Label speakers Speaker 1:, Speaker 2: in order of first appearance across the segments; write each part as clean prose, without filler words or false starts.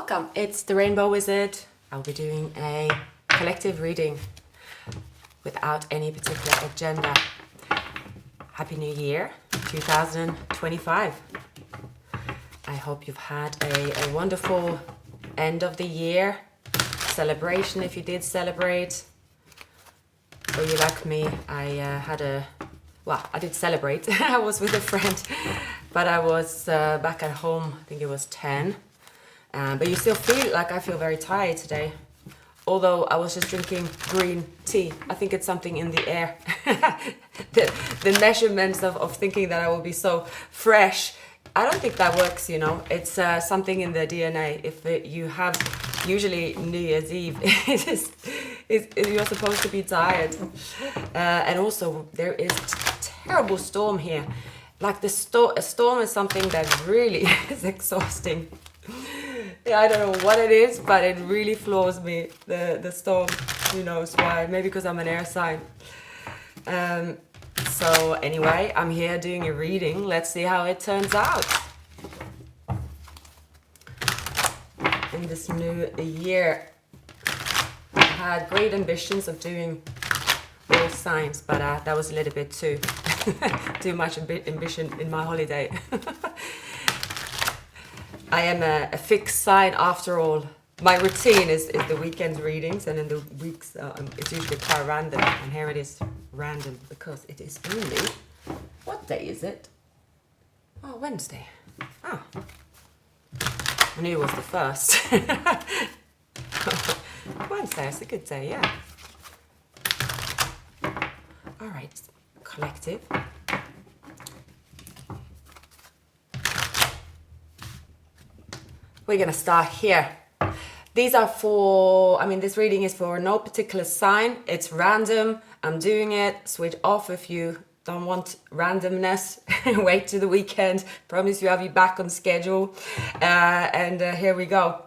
Speaker 1: Welcome, it's the Rainbow Wizard. I'll be doing a collective reading without any particular agenda. Happy New Year, 2025. I hope you've had a wonderful end of the year celebration if you did celebrate. Or you like me, I did celebrate. I was with a friend, but I was back at home, I think it was 10. But you still feel like I feel very tired today. Although I was just drinking green tea. I think it's something in the air. the measurements of thinking that I will be so fresh. I don't think that works, you know. It's something in the DNA. If you have usually New Year's Eve, you're supposed to be tired. And also there is a terrible storm here. Like a storm is something that really is exhausting. Yeah, I don't know what it is, but it really floors me, the storm. Who knows why? Maybe because I'm an air sign. So anyway, I'm here doing a reading. Let's see how it turns out. In this new year, I had great ambitions of doing all signs, but that was a little bit too much ambition in my holiday. I am a fixed sign after all. My routine is the weekend readings, and in the weeks it's usually quite random. And here it is random because it is only, what day is it? Oh, Wednesday. Oh, I knew it was the first. Wednesday is a good day, yeah. All right, collective. We're going to start here. These are this reading is for no particular sign. It's random. I'm doing it. Switch off if you don't want randomness. Wait till the weekend. Promise you I'll be back on schedule. And here we go.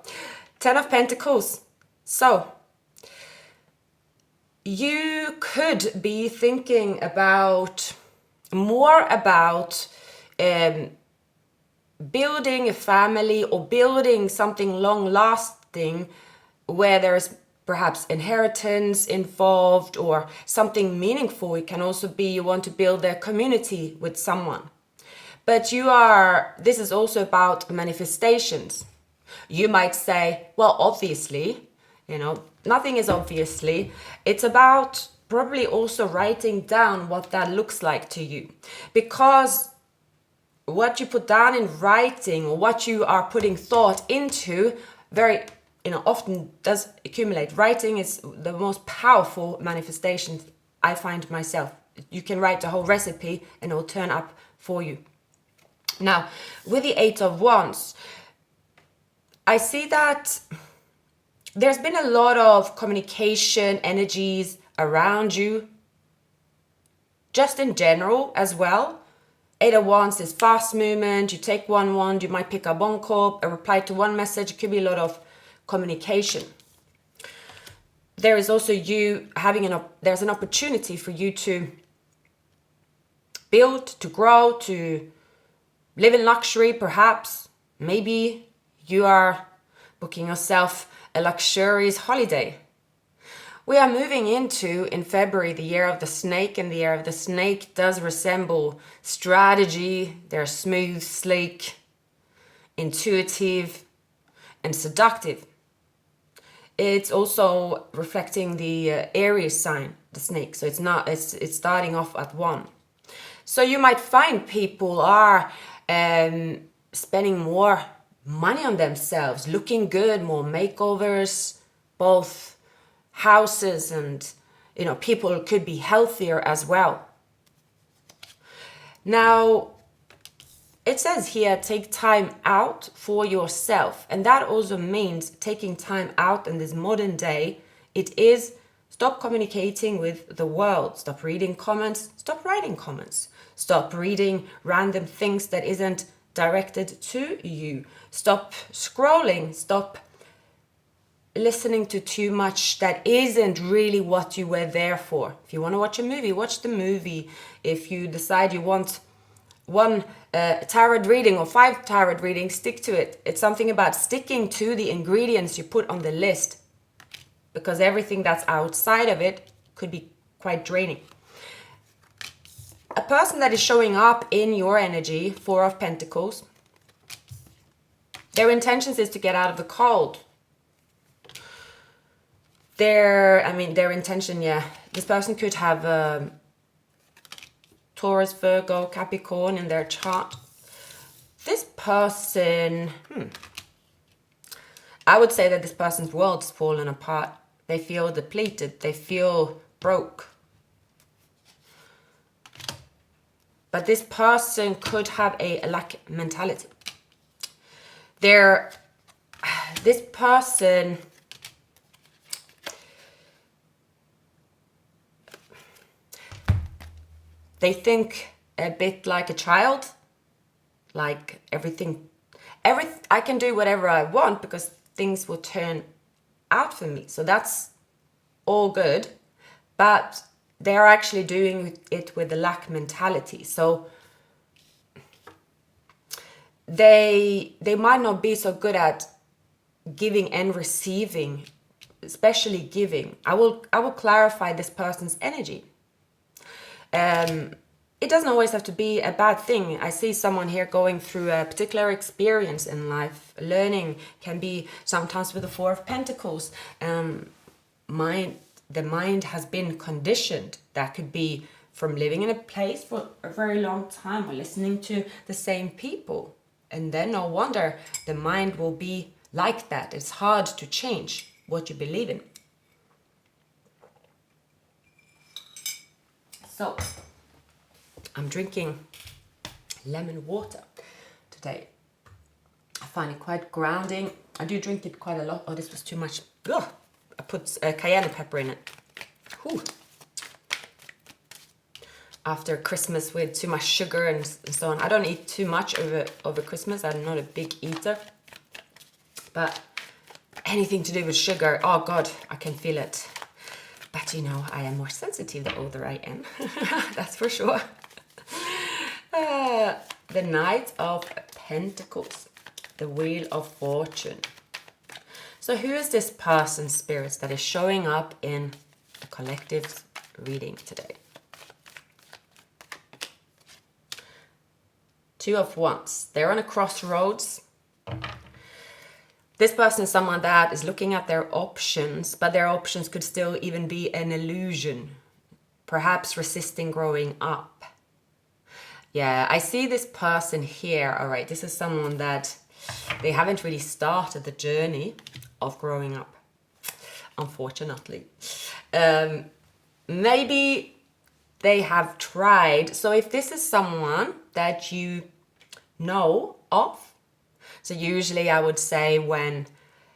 Speaker 1: 10 of Pentacles. So, you could be thinking more about building a family or building something long-lasting where there's perhaps inheritance involved or something meaningful. It can also be you want to build a community with someone. But this is also about manifestations. You might say, well, obviously, nothing is obviously. It's about probably also writing down what that looks like to you. Because what you put down in writing or what you are putting thought into very often does accumulate. Writing is the most powerful manifestation I find myself. You can write the whole recipe and it will turn up for you. Now, with the 8 of Wands, I see that there's been a lot of communication energies around you, just in general as well. 8 of Wands is fast movement. You take one wand, you might pick up one cup, a reply to one message. It could be a lot of communication. There is also there's an opportunity for you to build, to grow, to live in luxury perhaps. Maybe you are booking yourself a luxurious holiday. We are moving into, in February, the year of the snake, and the year of the snake does resemble strategy. They're smooth, sleek, intuitive, and seductive. It's also reflecting the Aries sign, the snake. So it's starting off at 1. So you might find people are spending more money on themselves, looking good, more makeovers, both houses and people could be healthier as well. Now it says here, take time out for yourself, and that also means taking time out in this modern day. It is stop communicating with the world, stop reading comments, stop writing comments, stop reading random things that isn't directed to you, stop scrolling, stop listening to too much that isn't really what you were there for. If you want to watch a movie, watch the movie. If you decide you want one tarot reading or 5 tarot readings, stick to it. It's something about sticking to the ingredients you put on the list, because everything that's outside of it could be quite draining. A person that is showing up in your energy, 4 of Pentacles, their intentions is to get out of the cold. Their intention, yeah. This person could have Taurus, Virgo, Capricorn in their chart. This person, I would say that this person's world's fallen apart. They feel depleted. They feel broke. But this person could have a lack mentality. This person, they think a bit like a child, like I can do whatever I want because things will turn out for me. So that's all good, but they're actually doing it with the lack mentality. So they might not be so good at giving and receiving, especially giving. I will clarify this person's energy. It doesn't always have to be a bad thing. I see someone here going through a particular experience in life. Learning can be sometimes with the 4 of Pentacles. The mind has been conditioned. That could be from living in a place for a very long time or listening to the same people. And then no wonder the mind will be like that. It's hard to change what you believe in. So, I'm drinking lemon water today. I find it quite grounding. I do drink it quite a lot. Oh, this was too much. Ugh. I put cayenne pepper in it. Whew. After Christmas with too much sugar and so on. I don't eat too much over Christmas. I'm not a big eater. But anything to do with sugar, oh God, I can feel it. But you know, I am more sensitive the older I am. That's for sure. The Knight of Pentacles. The Wheel of Fortune. So who is this person, spirits, that is showing up in the collective reading today? 2 of Wands. They're on a crossroads. This person is someone that is looking at their options, but their options could still even be an illusion. Perhaps resisting growing up. Yeah, I see this person here. All right, this is someone that they haven't really started the journey of growing up, unfortunately. Maybe they have tried. So if this is someone that you know of, so usually I would say when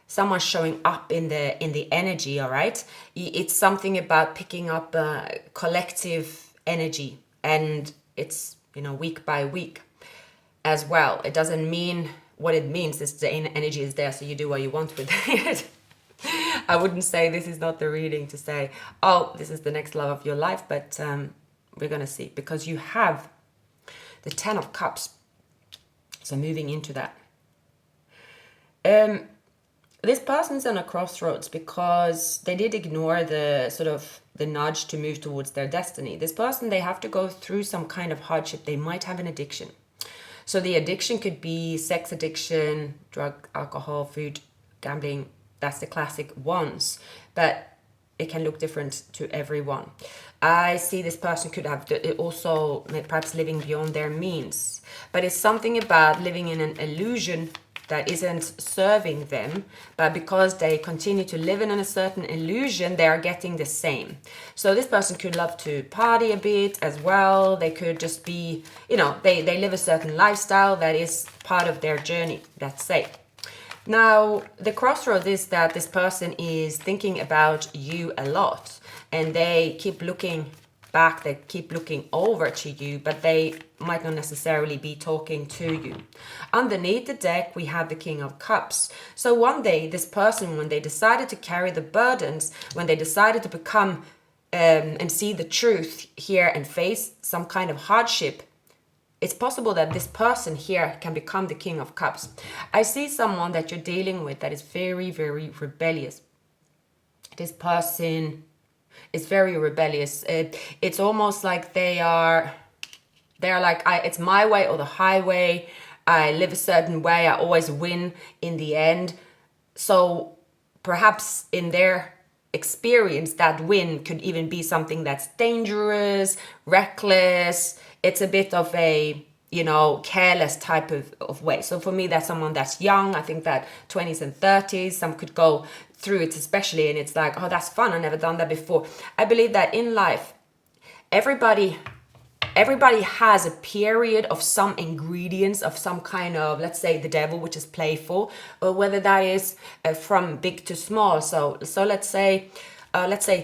Speaker 1: someone's showing up in the energy, all right, it's something about picking up a collective energy, and it's, you know, week by week as well. It doesn't mean what it means is the energy is there, so you do what you want with it. I wouldn't say this is not the reading to say, oh, this is the next love of your life, but we're going to see, because you have the 10 of Cups. So moving into that. This person's on a crossroads because they did ignore the sort of the nudge to move towards their destiny. This person, they have to go through some kind of hardship. They might have an addiction. So the addiction could be sex addiction, drug, alcohol, food, gambling. That's the classic ones, but it can look different to everyone. I see this person could have also perhaps living beyond their means, but it's something about living in an illusion that isn't serving them, but because they continue to live in a certain illusion, they are getting the same. So this person could love to party a bit as well. They could just be, you know, they live a certain lifestyle that is part of their journey, let's say. Now, the crossroad is that this person is thinking about you a lot, and they keep looking back, they keep looking over to you, but they might not necessarily be talking to you. Underneath the deck, we have the King of Cups. So one day, this person, when they decided to carry the burdens, when they decided to become and see the truth here and face some kind of hardship, it's possible that this person here can become the King of Cups. I see someone that you're dealing with that is very, very rebellious. This person is very rebellious. It's almost like they're like, it's my way or the highway. I live a certain way. I always win in the end. So perhaps in their experience, that win could even be something that's dangerous, reckless. It's a bit of a, careless type of way. So for me, that's someone that's young. I think that 20s and 30s, some could go through it especially, and it's like, oh, that's fun. I've never done that before. I believe that in life, everybody has a period of some ingredients of some kind of, let's say, the devil, which is playful, or whether that is from big to small. So let's say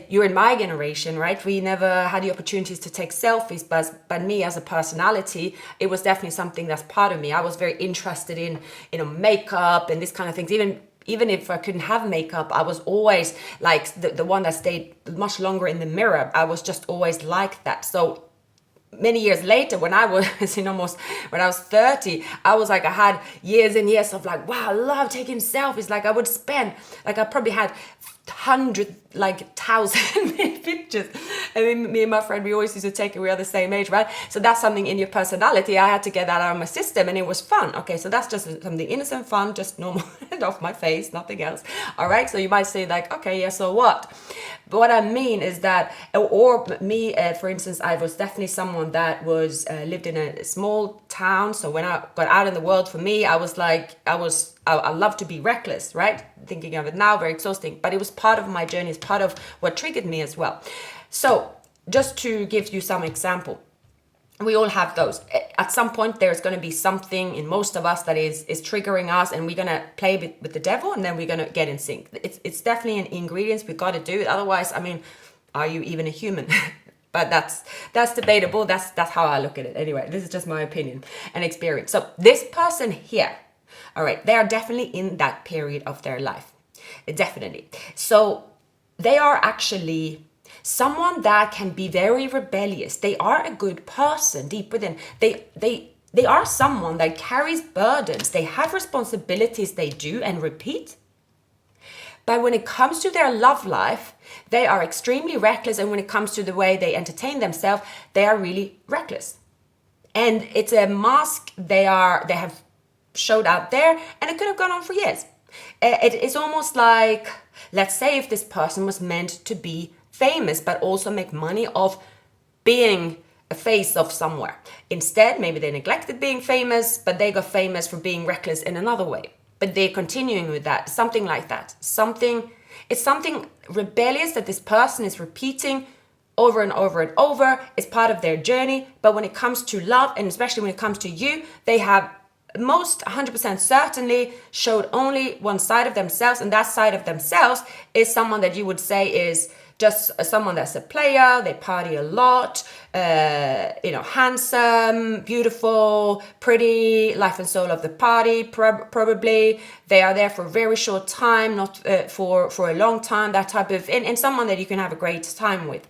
Speaker 1: you're in my generation, right? We never had the opportunities to take selfies, but me as a personality, it was definitely something that's part of me. I was very interested in makeup and this kind of things. Even if I couldn't have makeup, I was always like the one that stayed much longer in the mirror. I was just always like that. So many years later, when I was when I was 30, I was like, I had years and years of like, wow, I love taking selfies. Like I would spend, like I probably had 100, like 1,000 pictures. And then me and my friend, we always used to take it. We are the same age, right? So that's something in your personality. I had to get that out of my system, and it was fun. Okay, so that's just something innocent, fun, just normal, and off my face, nothing else. All right. So you might say like, okay, yeah, so what? But what I mean is that, or me, for instance, I was definitely someone that was lived in a small town. So when I got out in the world, for me, I was like, I love to be reckless, right? Thinking of it now, very exhausting, but it was part of my journey. It's part of what triggered me as well. So just to give you some example, we all have those. At some point, there's going to be something in most of us that is triggering us, and we're going to play with the devil, and then we're going to get in sync. It's definitely an ingredient. We've got to do it. Otherwise, I mean, are you even a human? But that's debatable. That's how I look at it. Anyway, this is just my opinion and experience. So this person here, all right, they are definitely in that period of their life. Definitely. So they are actually someone that can be very rebellious. They are a good person deep within. They are someone that carries burdens. They have responsibilities they do and repeat. But when it comes to their love life, they are extremely reckless. And when it comes to the way they entertain themselves, they are really reckless. And it's a mask they have showed out there, and it could have gone on for years. It is almost like, let's say if this person was meant to be famous, but also make money of being a face of somewhere. Instead, maybe they neglected being famous, but they got famous for being reckless in another way. But they're continuing with that, something like that. It's something rebellious that this person is repeating over and over and over. It's part of their journey. But when it comes to love, and especially when it comes to you, they have most 100% certainly showed only one side of themselves, and that side of themselves is someone that you would say is just someone that's a player. They party a lot, handsome, beautiful, pretty, life and soul of the party. Probably they are there for a very short time, not for a long time. That type of, and someone that you can have a great time with.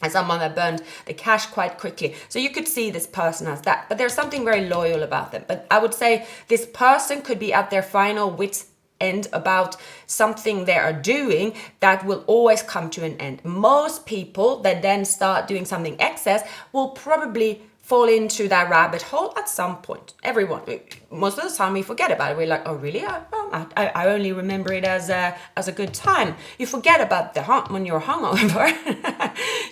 Speaker 1: And someone that burned the cash quite quickly. So you could see this person as that. But there's something very loyal about them. But I would say this person could be at their final wit's end about something they are doing that will always come to an end. Most people that then start doing something excess will probably fall into that rabbit hole at some point. Everyone, most of the time we forget about it. We're like, oh really? I only remember it as a good time. You forget about when you're hungover.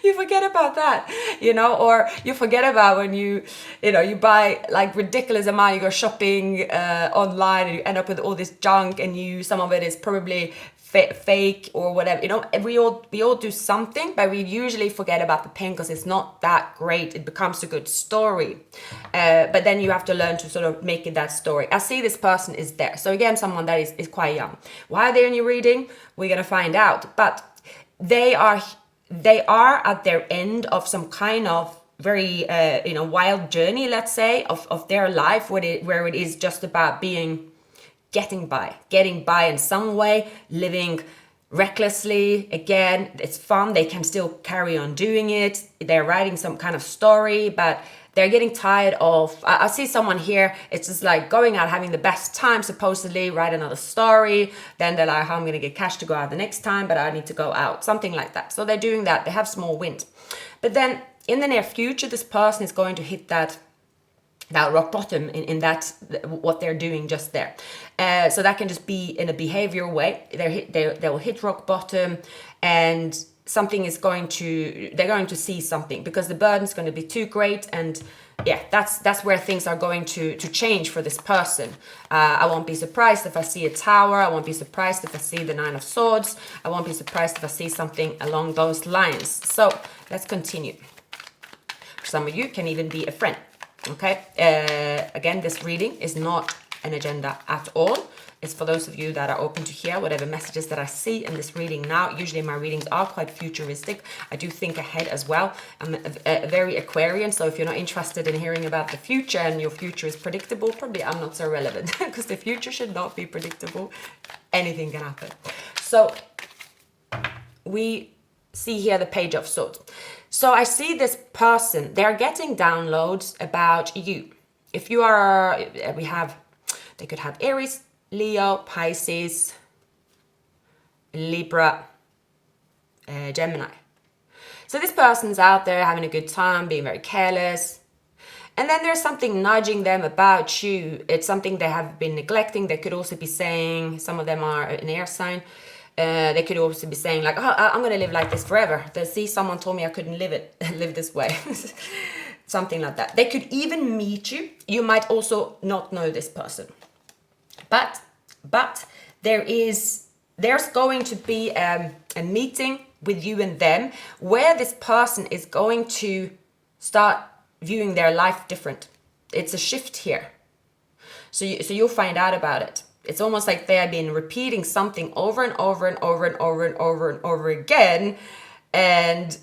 Speaker 1: You forget about that, or you forget about when you buy like ridiculous amount. You go shopping online and you end up with all this junk, and some of it is probably fake or whatever. We all do something, but we usually forget about the pain because it's not that great. It becomes a good story, but then you have to learn to sort of make it that story. I see this person is there. So again, someone that is quite young. Why are they in your reading? We're gonna find out. But they are at their end of some kind of very wild journey, let's say, of their life, where it is just about getting by in some way, living recklessly. Again, it's fun. They can still carry on doing it. They're writing some kind of story, but they're getting tired of, I see someone here, it's just like going out, having the best time, supposedly, write another story. Then they're like, how I'm going to get cash to go out the next time, but I need to go out, something like that. So they're doing that. They have small wins. But then in the near future, this person is going to hit that rock bottom in that, what they're doing just there. So that can just be in a behavioral way. They will hit rock bottom, and something is they're going to see something, because the burden's going to be too great. And yeah, that's where things are going to change for this person. I won't be surprised if I see a tower. I won't be surprised if I see the 9 of Swords. I won't be surprised if I see something along those lines. So let's continue. For some of you, can even be a friend. Okay, again, this reading is not an agenda at all. It's for those of you that are open to hear whatever messages that I see in this reading now. Usually my readings are quite futuristic. I do think ahead as well. I'm a very Aquarian, so if you're not interested in hearing about the future and your future is predictable, probably I'm not so relevant, because the future should not be predictable. Anything can happen. So we see here the Page of Swords. So I see this person, they're getting downloads about you. If you are, they could have Aries, Leo, Pisces, Libra, Gemini. So this person's out there having a good time, being very careless. And then there's something nudging them about you. It's something they have been neglecting. They could also be saying, some of them are an air sign. They could also be saying like, oh, I'm going to live like this forever. Someone told me I couldn't live this way. Something like that. They could even meet you. You might also not know this person. But there's going to be a meeting with you and them where this person is going to start viewing their life different. It's a shift here. So you'll find out about it. It's almost like they have been repeating something over and over and over and over and over and over again, and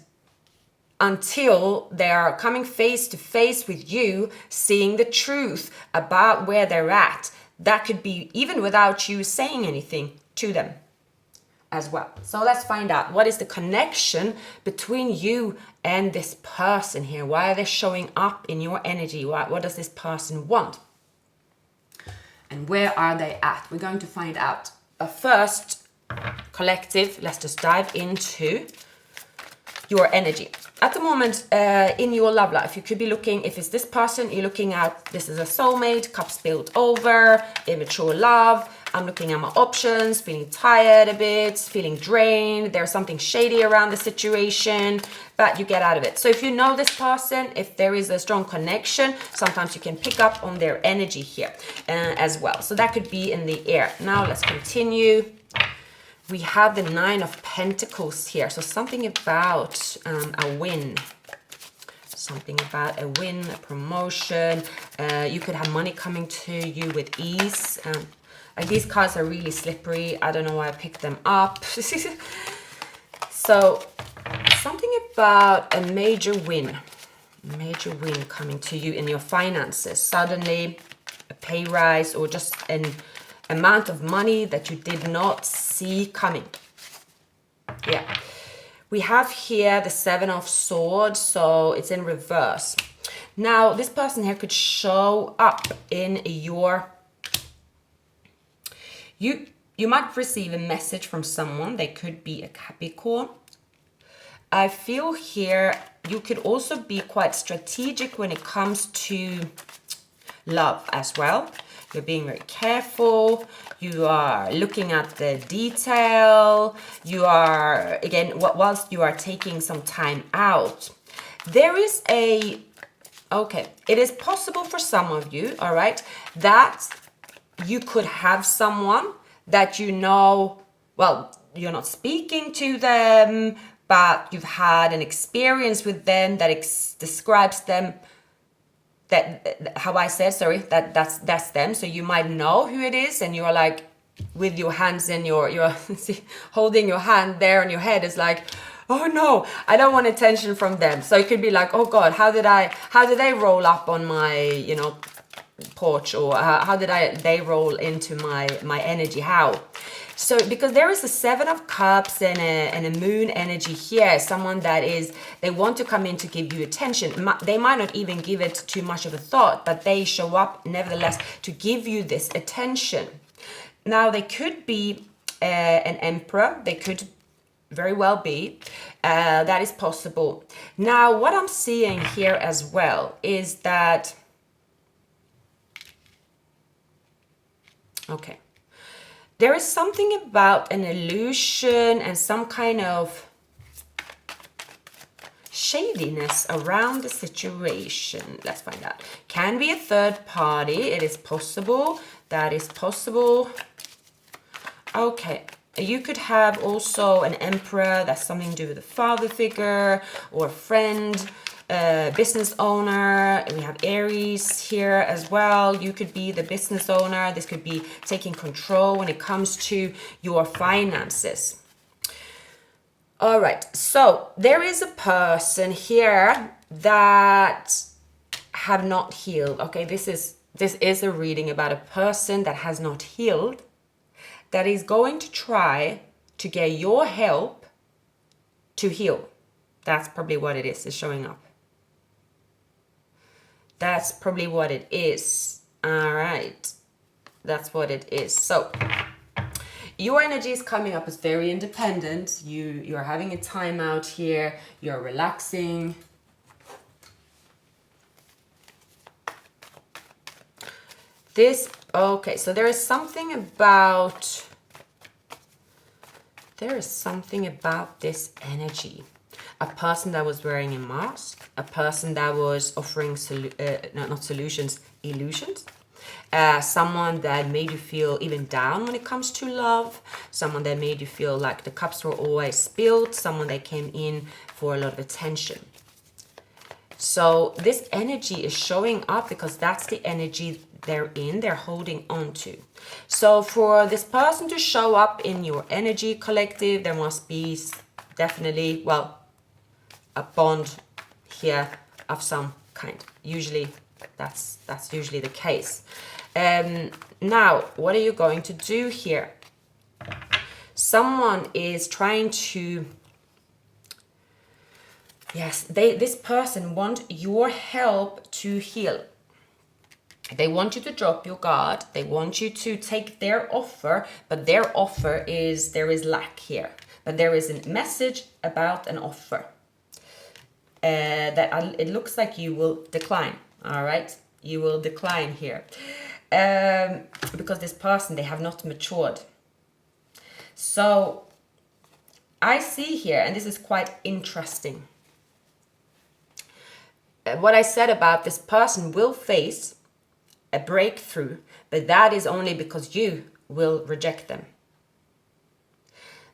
Speaker 1: until they are coming face to face with you, seeing the truth about where they're at. That could be even without you saying anything to them as well. So let's find out, what is the connection between you and this person here? Why are they showing up in your energy? What does this person want? And where are they at? We're going to find out. First, collective, let's just dive into your energy. At the moment, in your love life, you could be looking, if it's this person, you're looking at, this is a soulmate, cup spilled over, immature love. I'm looking at my options, feeling tired a bit, feeling drained. There's something shady around the situation, but you get out of it. So if you know this person, if there is a strong connection, sometimes you can pick up on their energy here as well. So that could be in the air. Now let's continue. We have the 9 of Pentacles here. So something about a win. Something about a win, a promotion. You could have money coming to you with ease. Like these cards are really slippery. I don't know why I picked them up. So something about a major win coming to you in your finances. Suddenly a pay rise, or just an amount of money that you did not see coming. Yeah. We have here the 7 of Swords, so it's in reverse. Now, this person here could show up in your... You might receive a message from someone. They could be a Capricorn. I feel here you could also be quite strategic when it comes to love as well. You're being very careful. You are looking at the detail. You are, again, whilst you are taking some time out, there is it is possible for some of you, all right, that you could have someone that you know, well, you're not speaking to them, but you've had an experience with them that describes them, that's them. So you might know who it is, and you're like, with your hands in you're holding your hand there on your head, is like, oh no, I don't want attention from them. So it could be like, oh God, how did they roll up on my, porch, or how did they roll into my energy? How? So because there is a Seven of Cups and a Moon energy here, someone that is, they want to come in to give you attention. They might not even give it too much of a thought, but they show up nevertheless to give you this attention. Now they could be an Emperor. They could very well be. That is possible. Now what I'm seeing here as well is that, okay, there is something about an illusion and some kind of shadiness around the situation. Let's find out. Can be a third party. It is possible. That is possible. Okay. You could have also an Emperor. That's something to do with a father figure or a friend, business owner. We have Aries here as well. You could be the business owner. This could be taking control when it comes to your finances. All right, so there is a person here that have not healed. Okay, this is a reading about a person that has not healed, that is going to try to get your help to heal. That's probably what it is showing up. That's probably what it is. All right. That's what it is. So your energy is coming up as very independent. You're having a time out here. You're relaxing. Okay, so there is something about this energy. A person that was wearing a mask, a person that was offering not solutions, illusions. Someone that made you feel even down when it comes to love, someone that made you feel like the cups were always spilled, someone that came in for a lot of attention. So this energy is showing up because that's the energy they're holding on to. So for this person to show up in your energy collective, there must be definitely, well, a bond here of some kind. Usually that's usually the case. Now, what are you going to do here? Someone is trying to, yes, this person wants your help to heal. They want you to drop your guard. They want you to take their offer, but their offer is, there is lack here. But there is a message about an offer that it looks like you will decline. All right, you will decline here because this person, they have not matured. So I see here, and this is quite interesting. What I said about this person will face a breakthrough, but that is only because you will reject them.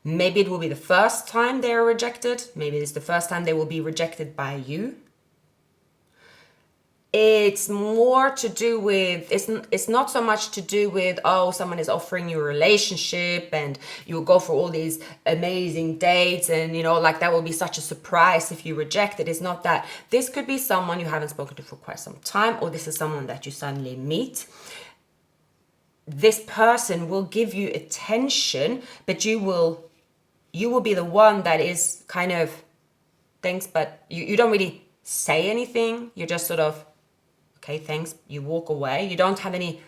Speaker 1: Maybe it will be the first time they are rejected. Maybe it's the first time they will be rejected by you. It's more to do with, it's not so much to do with, oh, someone is offering you a relationship and you'll go for all these amazing dates and, you know, like that will be such a surprise if you reject it. It's not that. This could be someone you haven't spoken to for quite some time, or this is someone that you suddenly meet. This person will give you attention, but you will be the one that is kind of, thanks, but you don't really say anything. You're just sort of, okay, thanks, you walk away. You don't have any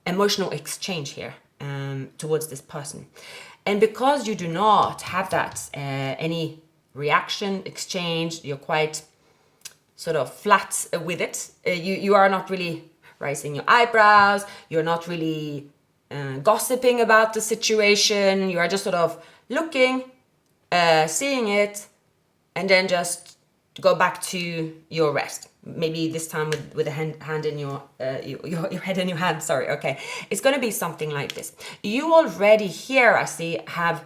Speaker 1: emotional exchange here towards this person. And because you do not have that, any reaction, exchange, you're quite sort of flat with it. You are not really raising your eyebrows. You're not really gossiping about the situation. You are just sort of looking, seeing it, and then just go back to your rest. Maybe this time with a hand in your head in your hand. Sorry. Okay, it's going to be something like this. You already here, I see, have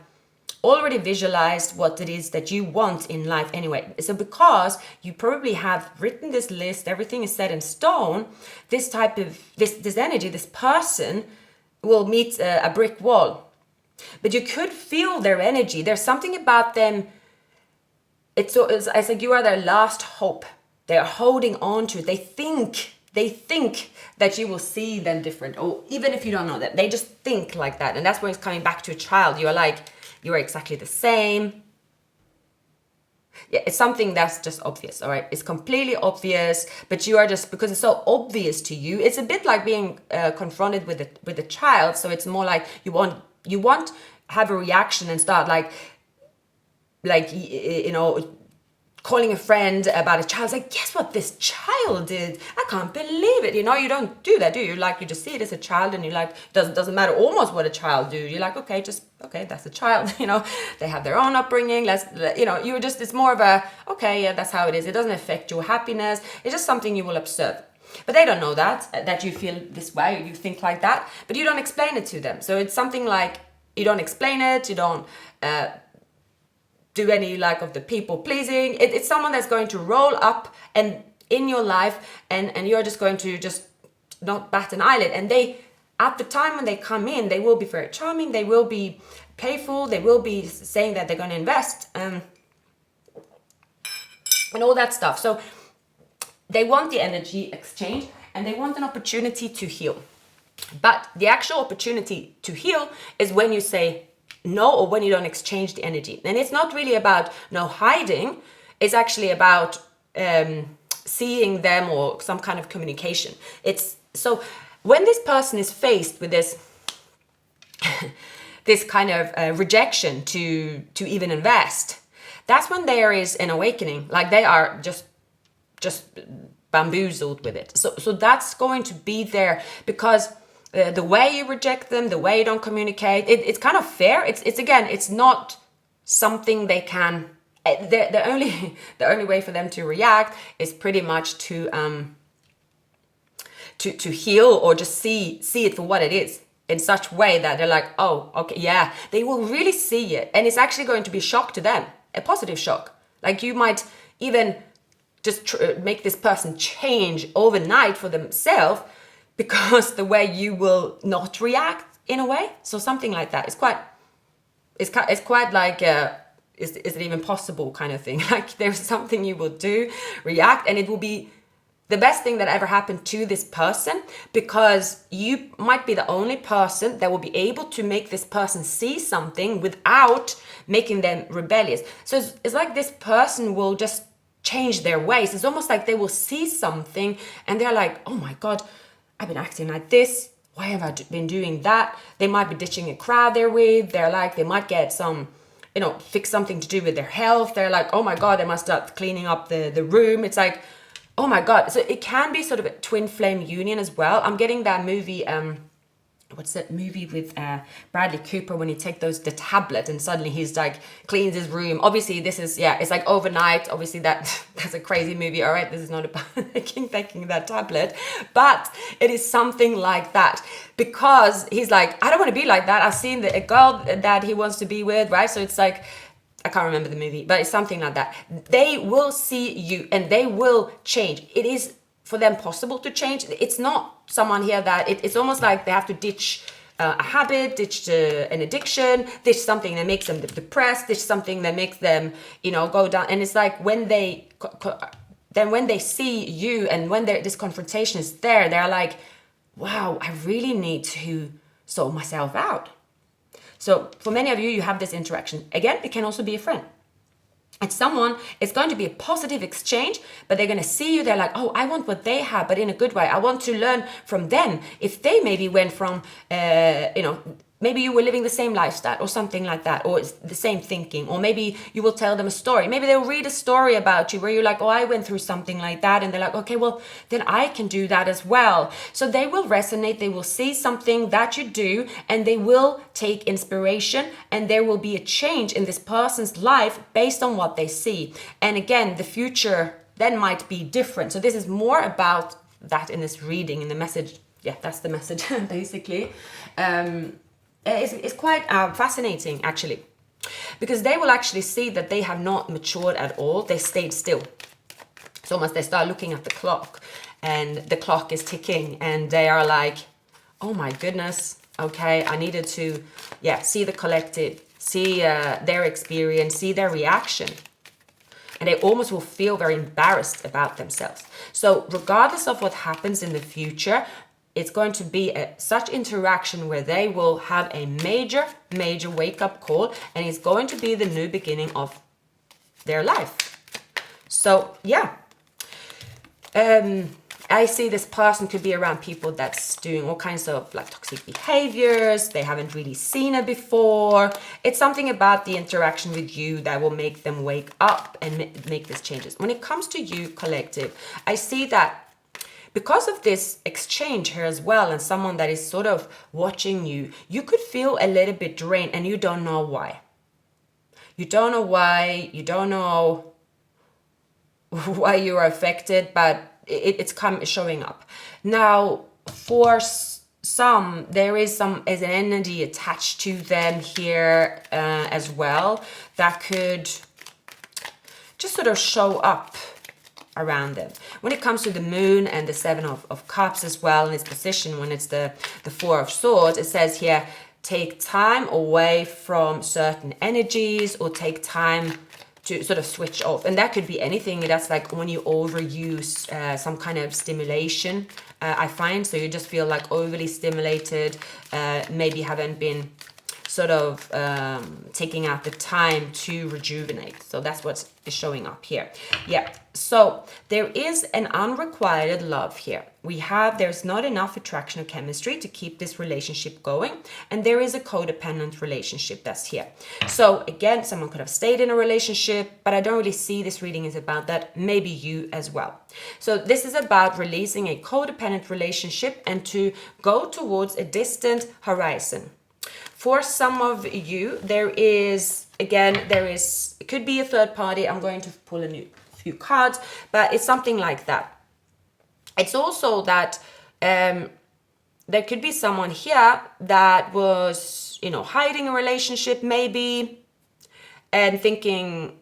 Speaker 1: already visualized what it is that you want in life anyway. So because you probably have written this list, everything is set in stone. This type of this energy, this person will meet a brick wall, but you could feel their energy. There's something about them. It's like you are their last hope. They're holding on to it. They think they think that you will see them different, or even if you don't know that, they just think like that. And that's when it's coming back to a child. You are like, you are exactly the same. Yeah, it's something that's just obvious, all right? It's completely obvious, but you are just, because it's so obvious to you, it's a bit like being confronted with a child. So it's more like you want have a reaction and start like you know, calling a friend about a child. It's like, guess what this child did? I can't believe it. You know, you don't do that, do you? Like, you just see it as a child, and you like, doesn't matter almost what a child do. You're like, okay, that's a child. You know, they have their own upbringing. You know, it's more of a, okay, yeah, that's how it is. It doesn't affect your happiness. It's just something you will observe. But they don't know that you feel this way, or you think like that, but you don't explain it to them. So it's something like, you don't explain it, you don't do any like of the people pleasing. It's someone that's going to roll up and in your life, and you're just going to just not bat an eyelid. And they, at the time when they come in, they will be very charming, they will be playful, they will be saying that they're going to invest and all that stuff. So they want the energy exchange, and they want an opportunity to heal. But the actual opportunity to heal is when you say no, or when you don't exchange the energy. And it's not really about no hiding. It's actually about seeing them, or some kind of communication. It's so when this person is faced with this this kind of rejection to even invest, that's when there is an awakening. Like, they are just bamboozled with it. So that's going to be there, because the way you reject them, the way you don't communicate, it's kind of fair. It's not something they can. The only way for them to react is pretty much to heal, or just see it for what it is, in such way that they're like, oh, okay, yeah, they will really see it, and it's actually going to be a shock to them, a positive shock. Like, you might even just make this person change overnight for themselves, because the way you will not react in a way. So something like that. It's quite like, is it even possible kind of thing? Like, there's something you will do, react, and it will be the best thing that ever happened to this person, because you might be the only person that will be able to make this person see something without making them rebellious. So it's like this person will just change their ways. It's almost like they will see something and they're like, oh my God, I've been acting like this. Why have I been doing that? They might be ditching a crowd they're with. They're like, they might get some, fix something to do with their health. They're like, oh my God, they must start cleaning up the room. It's like, oh my God. So it can be sort of a twin flame union as well. I'm getting that movie, what's that movie with Bradley Cooper, when he take the tablet and suddenly he's like cleans his room. Obviously this is, it's like overnight. Obviously that's a crazy movie. All right, this is not about taking that tablet, but it is something like that, because he's like, I don't want to be like that. I've seen a girl that he wants to be with, right? So it's like, I can't remember the movie, but it's something like that. They will see you and they will change. It is for them possible to change. It's not someone here that it's almost like they have to ditch a habit, ditch an addiction, ditch something that makes them depressed, ditch something that makes them, go down. And it's like when they see you and when this confrontation is there, they're like, wow, I really need to sort myself out. So for many of you, you have this interaction. Again, it can also be a friend. It's someone, it's going to be a positive exchange, but they're going to see you. They're like, oh, I want what they have, but in a good way. I want to learn from them. If they maybe went from, maybe you were living the same lifestyle or something like that, or it's the same thinking, or maybe you will tell them a story. Maybe they'll read a story about you where you're like, oh, I went through something like that. And they're like, okay, well, then I can do that as well. So they will resonate. They will see something that you do and they will take inspiration, and there will be a change in this person's life based on what they see. And again, the future then might be different. So this is more about that in this reading, in the message. Yeah, that's the message basically. It's quite fascinating actually, because they will actually see that they have not matured at all. They stayed still. So once they start looking at the clock and the clock is ticking and they are like, oh my goodness, okay, I needed to see the collective, see their experience, see their reaction. and they almost will feel very embarrassed about themselves. So regardless of what happens in the future, it's going to be such interaction where they will have a major wake-up call, and it's going to be the new beginning of their life. So yeah, I see this person could be around people that's doing all kinds of like toxic behaviors. They haven't really seen it before. It's something about the interaction with you that will make them wake up and make these changes. When it comes to you, collective, I see that because of this exchange here as well, and someone that is sort of watching you, you could feel a little bit drained and you don't know why. You don't know why, you don't know why you are affected, but it's showing up. Now, for some, there is an energy attached to them here as well that could just sort of show up around them. When it comes to the moon and the Seven of Cups as well in its position, when it's the Four of Swords, it says here, take time away from certain energies or take time to sort of switch off. And that could be anything. That's like when you overuse some kind of stimulation, I find. So you just feel like overly stimulated, maybe haven't been sort of taking out the time to rejuvenate. So that's what is showing up here. Yeah, so there is an unrequited love here. There's not enough attraction or chemistry to keep this relationship going, and there is a codependent relationship that's here. So again, someone could have stayed in a relationship, but I don't really see this reading is about that. Maybe you as well. So this is about releasing a codependent relationship and to go towards a distant horizon. For some of you, it could be a third party. I'm going to pull a few cards, but it's something like that. It's also that there could be someone here that was, hiding a relationship maybe and thinking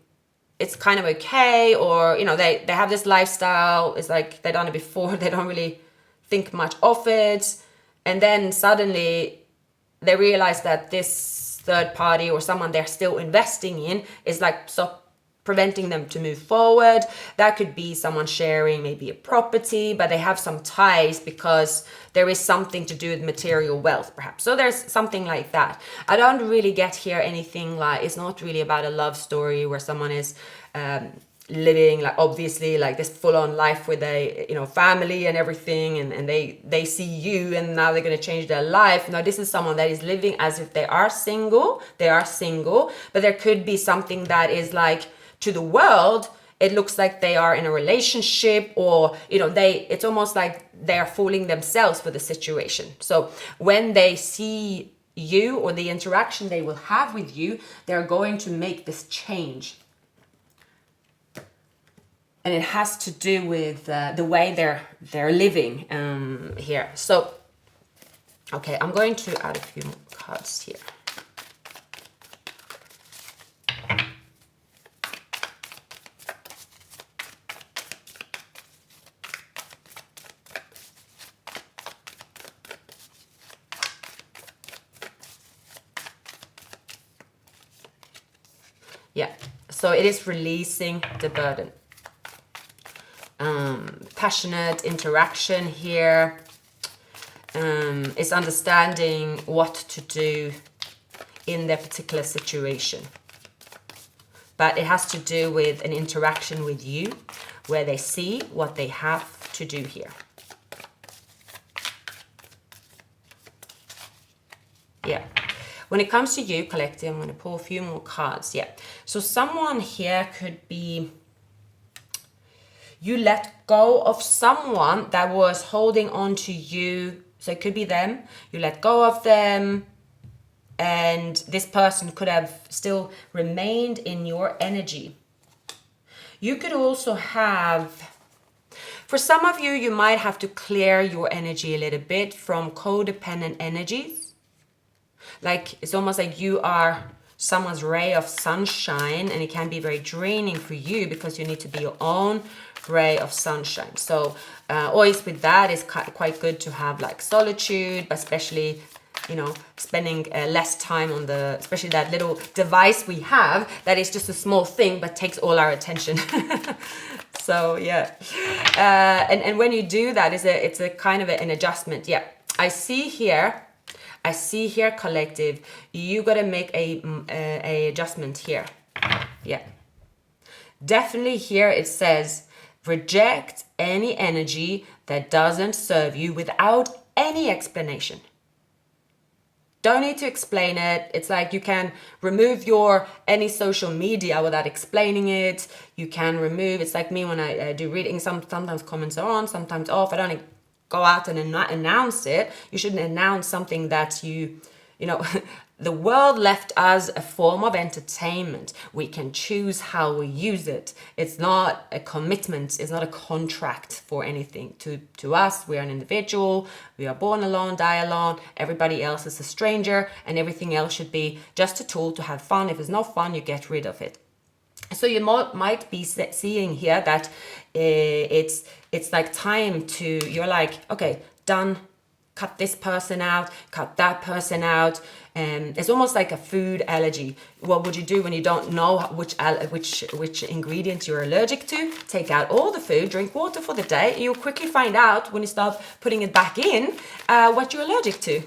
Speaker 1: it's kind of okay, or, they have this lifestyle. It's like they've done it before. They don't really think much of it. And then suddenly they realize that this third party or someone they're still investing in is like preventing them to move forward. That could be someone sharing maybe a property, but they have some ties because there is something to do with material wealth perhaps. So there's something like that. I don't really get here anything like, it's not really about a love story where someone is living like obviously like this full-on life with a family and everything, and they see you and now they're going to change their life. No, this is someone that is living as if they are single, but there could be something that is like, to the world it looks like they are in a relationship, or it's almost like they are fooling themselves for the situation. So when they see you or the interaction they will have with you, they're going to make this change. And it has to do with the way they're living here. So, okay, I'm going to add a few more cards here. Yeah, so it is releasing the burden. Passionate interaction here. It's understanding what to do in their particular situation. But it has to do with an interaction with you where they see what they have to do here. Yeah. When it comes to you, collective, I'm going to pull a few more cards. Yeah. So someone here could be, you let go of someone that was holding on to you. So it could be them. You let go of them. And this person could have still remained in your energy. You could also have, for some of you, you might have to clear your energy a little bit from codependent energies. Like, it's almost like you are someone's ray of sunshine, and it can be very draining for you because you need to be your own ray of sunshine. So always with that, it's quite good to have like solitude, but especially spending less time on especially that little device we have that is just a small thing but takes all our attention. So yeah, and when you do that, it's a kind of an adjustment. Yeah, I see here, collective, you got to make a adjustment here. Yeah, definitely here it says reject any energy that doesn't serve you without any explanation. Don't need to explain it. It's like you can remove any social media without explaining it. You can remove, it's like me when I do reading, sometimes comments are on, sometimes off. I don't go out and announce it. You shouldn't announce something that the world left us a form of entertainment. We can choose how we use it. It's not a commitment. It's not a contract for anything. To us, we are an individual. We are born alone, die alone. Everybody else is a stranger, and everything else should be just a tool to have fun. If it's no fun, you get rid of it. So you might be seeing here that it's like time to, you're like, okay, done. Cut this person out, cut that person out. It's almost like a food allergy. What would you do when you don't know which ingredient you're allergic to? Take out all the food, drink water for the day. You'll quickly find out when you start putting it back in what you're allergic to.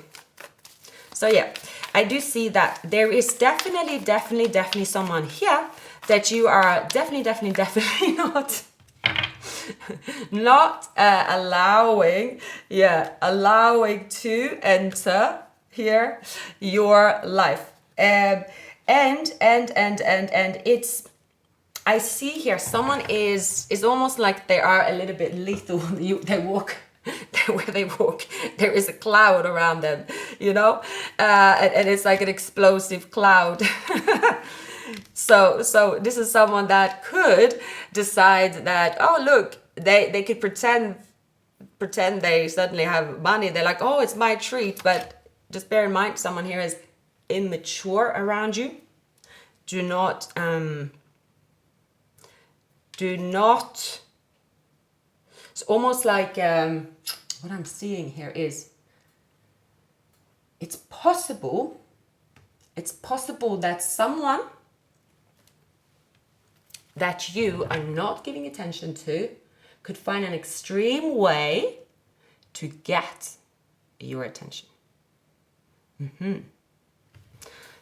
Speaker 1: So yeah, I do see that there is definitely someone here that you are definitely not allowing to enter here your life. And it's, I see here someone is almost like they are a little bit lethal. They walk where they walk, there is a cloud around them, and it's like an explosive cloud. So this is someone that could decide that, oh look, they could pretend they suddenly have money. They're like, oh, it's my treat. But just bear in mind, someone here is immature around you. Do not it's almost like what I'm seeing here is it's possible that someone that you are not giving attention to could find an extreme way to get your attention.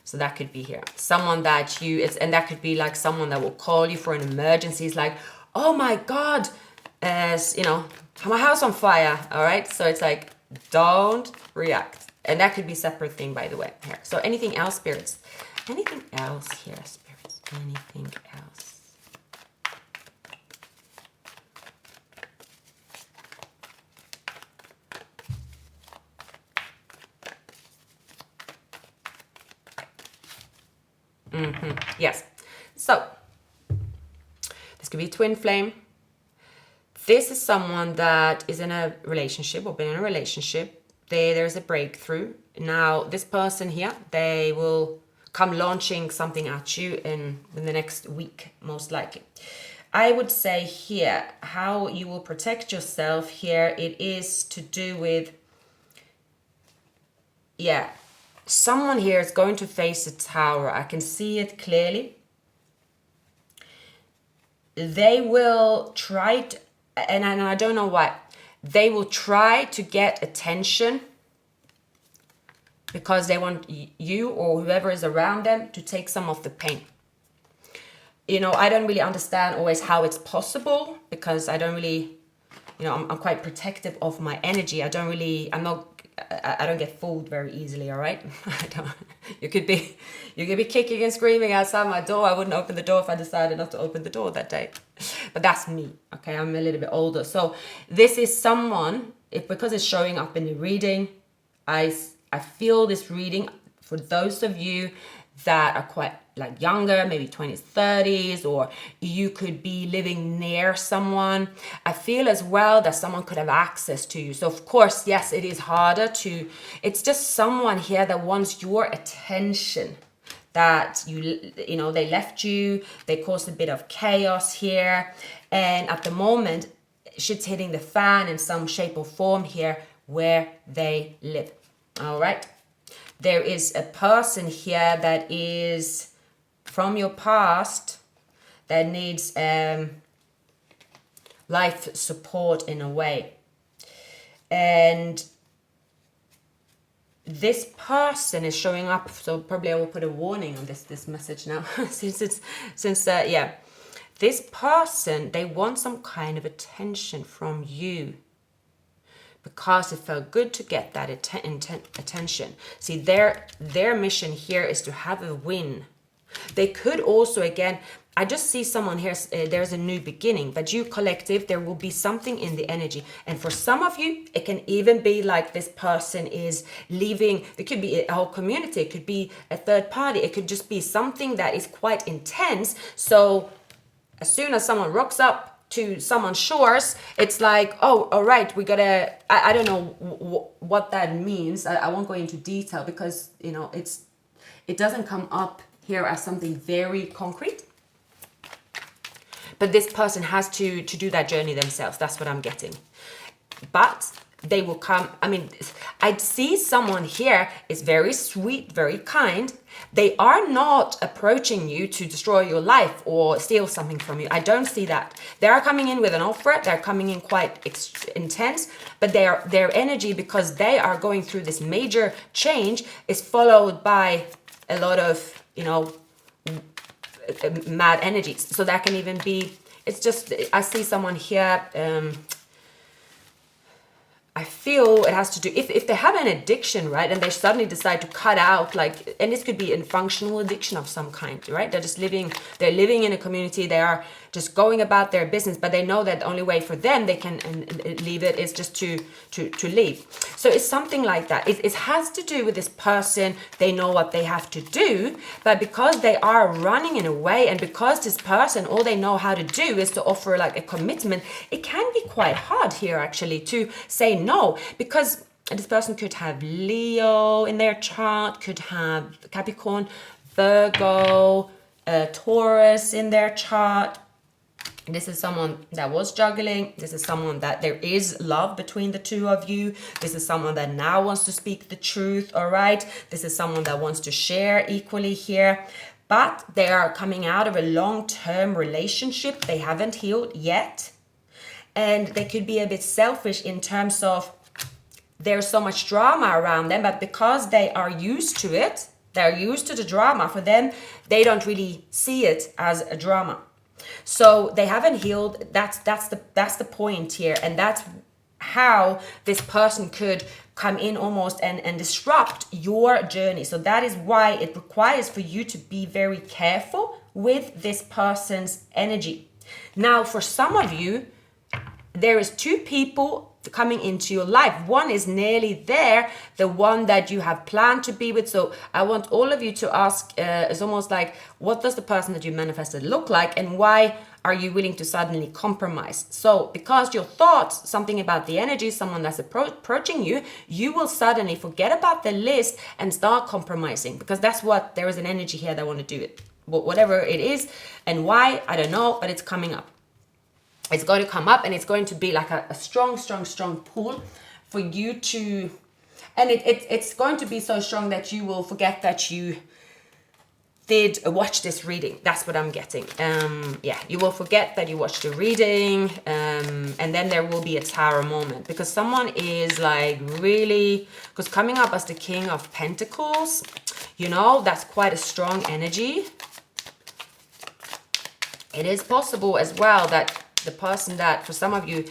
Speaker 1: So that could be here. Someone that and that could be like someone that will call you for an emergency. It's like, oh my God, my house on fire. All right. So it's like, don't react. And that could be a separate thing, by the way, here. So anything else, spirits? Anything else here, spirits? Anything else? Yes. So this could be twin flame. This is someone that is in a relationship or been in a relationship. There's a breakthrough. Now, this person here, they will come launching something at you in the next week, most likely. I would say here, how you will protect yourself here, it is to do with, someone here is going to face a tower. I can see it clearly. They will try to, and I don't know why, they will try to get attention because they want you or whoever is around them to take some of the pain. I don't really understand always how it's possible because I don't really, I'm quite protective of my energy. I don't get fooled very easily, all right? You could be kicking and screaming outside my door. I wouldn't open the door if I decided not to open the door that day. But that's me, okay? I'm a little bit older. So this is someone, because it's showing up in the reading, I feel this reading for those of you that are quite like younger, maybe 20s, 30s, or you could be living near someone. I feel as well that someone could have access to you. So of course, yes, it is harder it's just someone here that wants your attention, that they left you, they caused a bit of chaos here. And at the moment, shit's hitting the fan in some shape or form here where they live. All right. there is a person here that is from your past that needs life support in a way. And this person is showing up, so probably I will put a warning on this message now, yeah, this person, they want some kind of attention from you because it felt good to get that attention. See, their mission here is to have a win. They could also, again, I just see someone here, there's a new beginning, but you collective, there will be something in the energy. And for some of you, it can even be like this person is leaving. It could be a whole community. It could be a third party. It could just be something that is quite intense. So as soon as someone rocks up to someone's shores, it's like, oh, all right, we gotta, I don't know what that means. I won't go into detail because, you know, it doesn't come up here as something very concrete. But this person has to do that journey themselves. That's what I'm getting. But they will come. I mean, I see someone here is very sweet, very kind. They are not approaching you to destroy your life or steal something from you. I don't see that. They are coming in with an offer. They're coming in quite intense, but their energy, because they are going through this major change, is followed by a lot of, you know, mad energies. So that can even be, it's just, I see someone here, I feel it has to do, if they have an addiction, right, and they suddenly decide to cut out, like, and this could be a functional addiction of some kind, right? They're living in a community, they are just going about their business, but they know that the only way for them they can leave it is just to leave. So it's something like that. It has to do with this person. They know what they have to do, but because they are running in a way, and because this person, all they know how to do is to offer like a commitment, it can be quite hard here actually to say no, because this person could have Leo in their chart, could have Capricorn, Virgo, Taurus in their chart. This is someone that was juggling. This is someone that there is love between the two of you. This is someone that now wants to speak the truth, all right? This is someone that wants to share equally here. But they are coming out of a long-term relationship. They haven't healed yet. And they could be a bit selfish in terms of there's so much drama around them, but because they are used to it, they're used to the drama. For them, they don't really see it as a drama. So they haven't healed. That's the point here, and that's how this person could come in almost and disrupt your journey. So that is why it requires for you to be very careful with this person's energy. Now, for some of you, there is two people coming into your life. One is nearly there, the one that you have planned to be with. So I want all of you to ask, it's almost like, what does the person that you manifested look like, and why are you willing to suddenly compromise? So because your thoughts, something about the energy, someone that's approaching you, you will suddenly forget about the list and start compromising, because that's what, there is an energy here that want to do it. Whatever it is, and why, I don't know, but it's coming up. It's going to come up, and it's going to be like a strong pull for you to, and it's going to be so strong that you will forget that you did watch this reading. That's what I'm getting. Yeah, you will forget that you watched the reading, and then there will be a tower moment, because someone is like really, because coming up as the King of Pentacles, you know, that's quite a strong energy. It is possible as well that the person that for some of you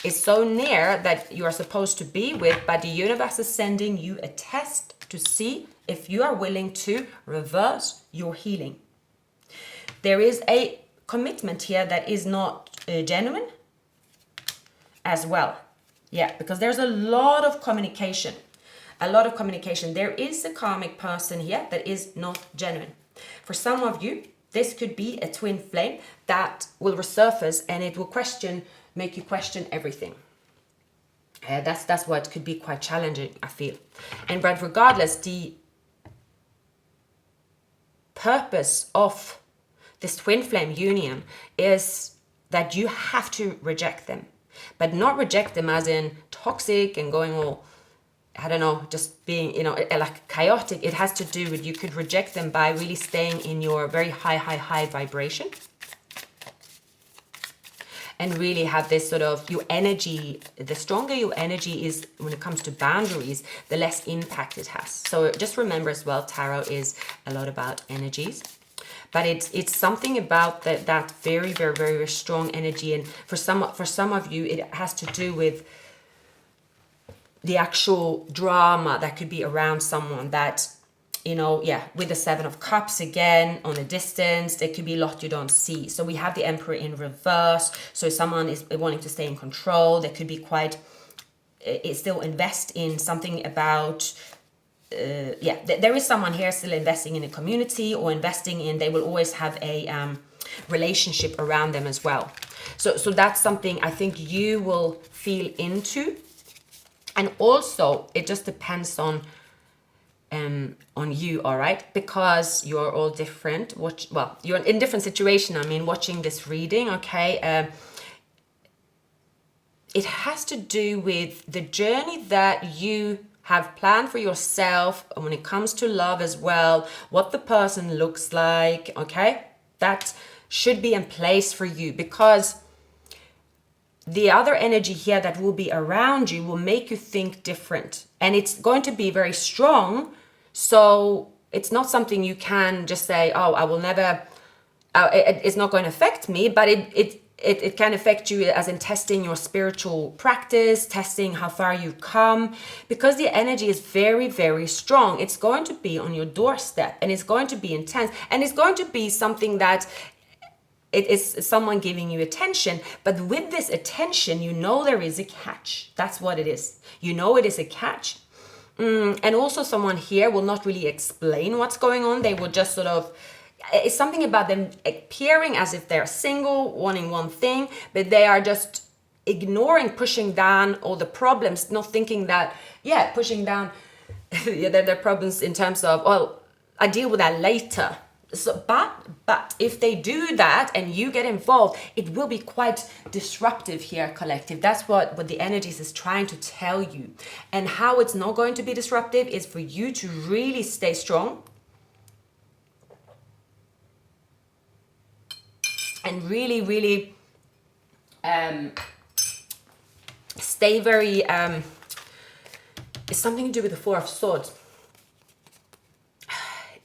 Speaker 1: is so near that you are supposed to be with, but the universe is sending you a test to see if you are willing to reverse your healing. There is a commitment here that is not genuine as well. Yeah, because there's a lot of communication. There is a karmic person here that is not genuine. For some of you, this could be a twin flame that will resurface, and it will make you question everything. That's what could be quite challenging, I feel. But regardless, the purpose of this twin flame union is that you have to reject them, but not reject them as in toxic and going all I don't know, just being, like chaotic. It has to do with, you could reject them by really staying in your very high vibration. And really have this sort of, your energy, the stronger your energy is when it comes to boundaries, the less impact it has. So just remember as well, tarot is a lot about energies. But it's something about that very, very, very, very strong energy. And for some of you, it has to do with the actual drama that could be around someone that, with the Seven of Cups again, on a distance, there could be a lot you don't see. So we have the Emperor in reverse. So someone is wanting to stay in control. There could be still invest in something about, there is someone here still investing in a community or they will always have a relationship around them as well. So that's something I think you will feel into. And also, it just depends on you, all right? Because you're all different. You're in different situation. I mean, watching this reading, okay? It has to do with the journey that you have planned for yourself when it comes to love as well, what the person looks like, okay? That should be in place for you, because the other energy here that will be around you will make you think different, and it's going to be very strong. So it's not something you can just say, oh, I will never, it's not going to affect me, but it can affect you as in testing your spiritual practice, testing how far you've come, because the energy is very, very strong. It's going to be on your doorstep, and it's going to be intense, and it's going to be something that it is someone giving you attention. But with this attention, there is a catch. That's what it is. It is a catch. And also someone here will not really explain what's going on. They will just sort of, it's something about them appearing as if they're single, wanting one thing, but they are just ignoring, pushing down all the problems, not thinking that, pushing down their problems in terms of, well, I deal with that later. So, but if they do that and you get involved, it will be quite disruptive here, collective. That's what the energies is trying to tell you. And how it's not going to be disruptive is for you to really stay strong and really, really stay very, it's something to do with the Four of Swords.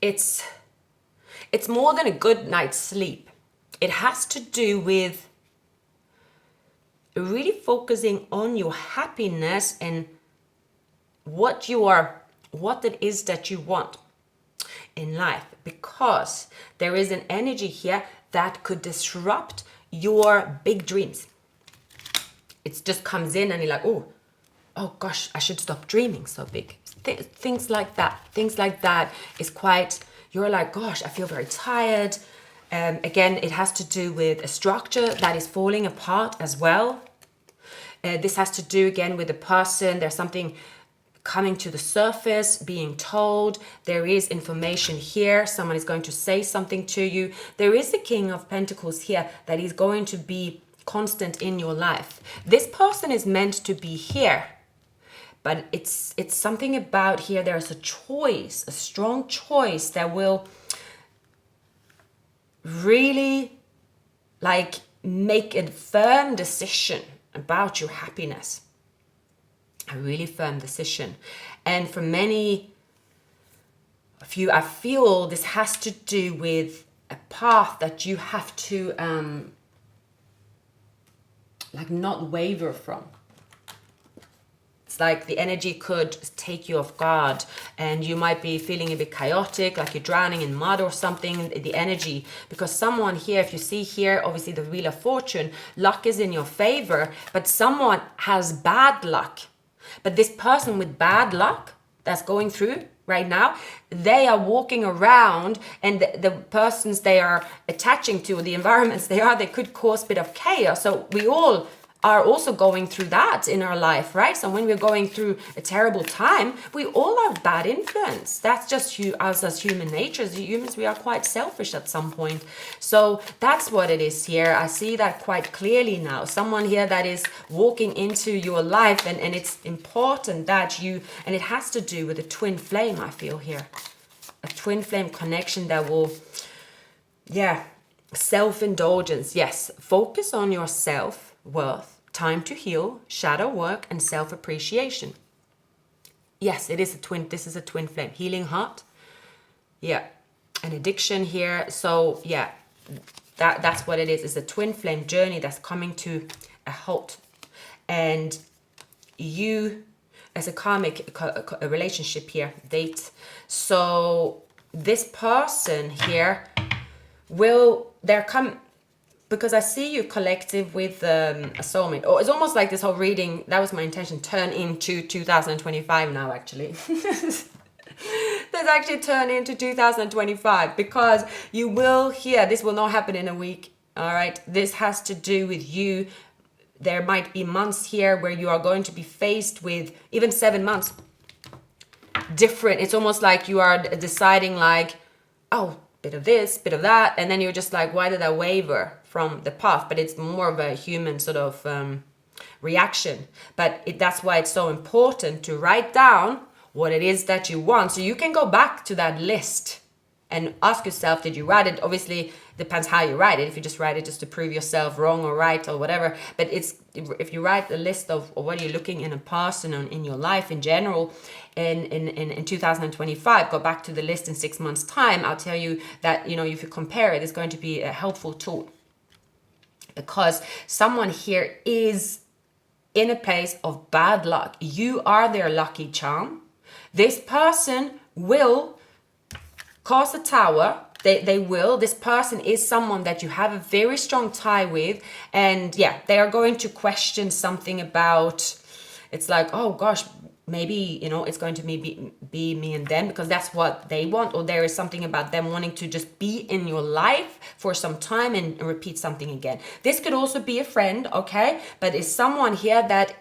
Speaker 1: It's more than a good night's sleep. It has to do with really focusing on your happiness and what it is that you want in life, because there is an energy here that could disrupt your big dreams. It just comes in and you're like, oh gosh, I should stop dreaming so big. Things like that is quite, you're like, gosh, I feel very tired. Again, it has to do with a structure that is falling apart as well. This has to do again with the person. There's something coming to the surface, being told. There is information here. Someone is going to say something to you. There is the King of Pentacles here that is going to be constant in your life. This person is meant to be here. But it's something about here, there's a choice, a strong choice that will really make a firm decision about your happiness. A really firm decision. And for many of you, I feel this has to do with a path that you have to not waver from. It's like the energy could take you off guard and you might be feeling a bit chaotic, like you're drowning in mud or something, the energy. Because someone here, if you see here, obviously the Wheel of Fortune, luck is in your favor, but someone has bad luck. But this person with bad luck that's going through right now, they are walking around, and the persons they are attaching to, the environments they could cause a bit of chaos. So we all are also going through that in our life, right? So when we're going through a terrible time, we all have bad influence. That's just us as human nature. As humans, we are quite selfish at some point. So that's what it is here. I see that quite clearly now. Someone here that is walking into your life, and it's important that you, and it has to do with a twin flame, I feel here. A twin flame connection that will, self-indulgence. Yes, focus on your self-worth, time to heal, shadow work, and self-appreciation. Yes, this is a twin flame. Healing heart. Yeah, an addiction here. So yeah, that's what it is. It's a twin flame journey that's coming to a halt. And you, as a karmic a relationship here, date. So this person here because I see you collective with a soulmate, or it's almost like this whole reading, that was my intention, turn into 2025 now actually. Let's actually turn into 2025, because you will hear, this will not happen in a week, all right? This has to do with you. There might be months here where you are going to be faced with, even 7 months, different. It's almost like you are deciding like, oh, bit of this, bit of that, and then you're just like, why did I waver from the path? But it's more of a human sort of reaction. But that's why it's so important to write down what it is that you want, so you can go back to that list and ask yourself, did you write it? Obviously, depends how you write it. If you just write it just to prove yourself wrong or right or whatever. But if you write a list of what you're looking in a past and in your life in general, in 2025, go back to the list in 6 months' time. I'll tell you that, if you compare it, it's going to be a helpful tool, because someone here is in a place of bad luck. You are their lucky charm. This person will cause a tower. They will. This person is someone that you have a very strong tie with. And yeah, they are going to question something about, it's like, oh gosh, maybe, it's going to be me and them, because that's what they want. Or there is something about them wanting to just be in your life for some time and repeat something again. This could also be a friend, okay? But it's someone here that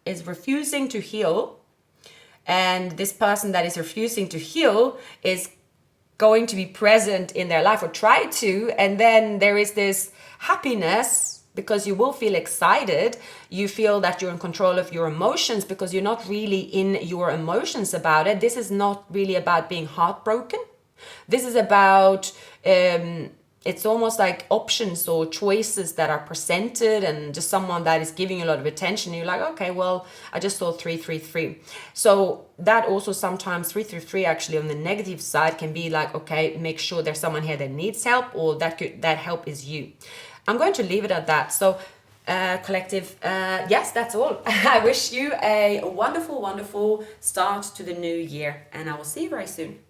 Speaker 1: is refusing to heal. And this person that is refusing to heal is going to be present in their life, or try to, and then there is this happiness, because you will feel excited. You feel that you're in control of your emotions, because you're not really in your emotions about it. This is not really about being heartbroken. This is about it's almost like options or choices that are presented, and just someone that is giving you a lot of attention. You're like, okay, well, I just saw 333. So that also sometimes 333 actually on the negative side can be like, okay, make sure there's someone here that needs help, or that help is you. I'm going to leave it at that. So collective, yes, that's all. I wish you a wonderful, wonderful start to the new year, and I will see you very soon.